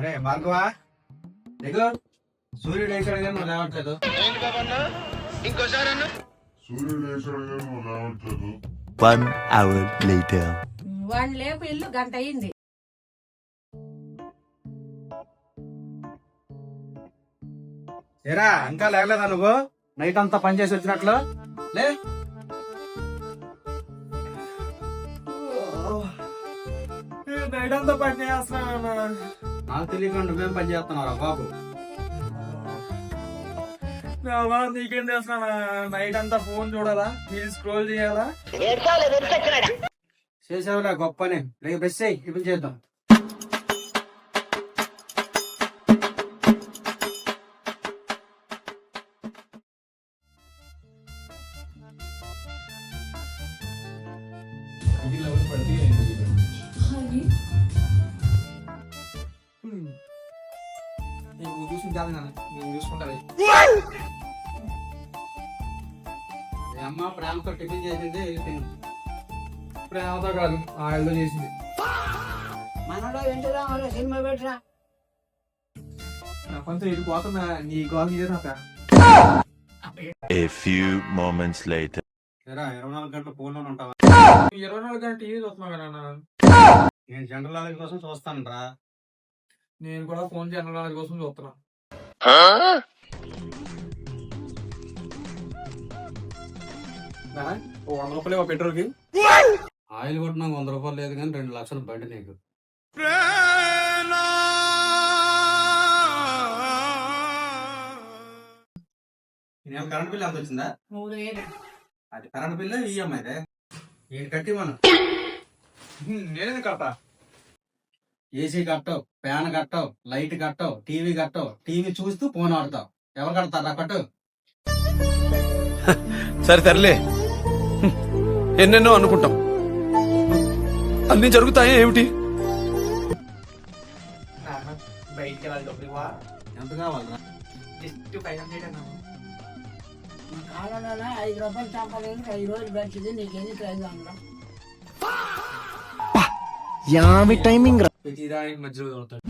అరే భార్గవా దిగు. సూర్యుడు వేసాడు కానీ నువ్వు లేవట్లేదు. సూర్యుడు వేసాడు కానీ నువ్వు లేవట్లేదు. 1 hour later. వాడిని లేపు ఇల్లు గంట అయింది. ఏరా ఇంకా లేగలేదా నువ్వు? నైట్ అంతా పని చేసి వచ్చినట్లు లే. నైట్ అంతా పని చేస్తున్నా. నాకు తెలియకుండా నువ్వేం పని చేస్తున్నారా బాబు? నీకేం చేస్తున్నా? నైట్ అంతా ఫోన్ చూడాలా, మీరు స్క్రోల్ చేయాలా? చేసావులే గొప్పని. రేపు బెస్ అయ్యి ఇప్పుడు చేద్దాం. నువ్వు చూసుకుంటాను నేను చూసుకుంటాను. అమ్మ ప్రేమతో టిఫిన్ చేసింది తిను. ప్రేమతో కాదు, ఆయిల్తో చేసింది. మనలో ఏంటిరా సినిమా పెట్టరా. నా కొంచెం ఇది పోతున్నా, నీ గోల్ మీద నాక. A few moments later. ఏరా 24 గంటలు ఫోన్లోనే ఉంటావా? 24 గంటలు టీవీ చూస్తున్నా కదా నాన్న. నేను జనరల్ నాలెడ్జ్ కోసం చూస్తాను రా. నేను కూడా ఫోన్ జనరల్ నాలెడ్జ్ కోసం చూస్తున్నా. ఓ 100 రూపాయలు పెట్రోల్ కి. ఆయిల్ కూడా నాకు 100 రూపాయలు లేదు కానీ 2 లక్షలు బండి నీకు. నేను కరెంట్ బిల్ ఎంత వచ్చిందా? 3,000. అది కరెంట్ బిల్లు ఈఎంఐ నేను కట్టి మనం. నేనే కడతా. ఏసీ కట్టవు, ఫ్యాన్ కట్టవు, లైట్ కట్టవు, టీవీ కట్టవు. టీవీ చూస్తూ ఫోన్ ఆడతావు. ఎవరు కడతారా కట్టు? సరే తరలే, ఎన్నెన్నో అనుకుంటాం, అన్ని జరుగుతాయి ఏమిటి? బయటికి వెళ్ళాలి డబ్బులు ఇవ్వా? ఎంత కావాలరా? జస్ట్ 500 అన్నా. కాలంలో 5 రూపాయలు చంపలేదు, 5 రోజులు పెట్టింది. నీకెందుకు 500? యామి టైమింగ్. ప్రతిదానికి మధ్యలో దొరుకుతాడు.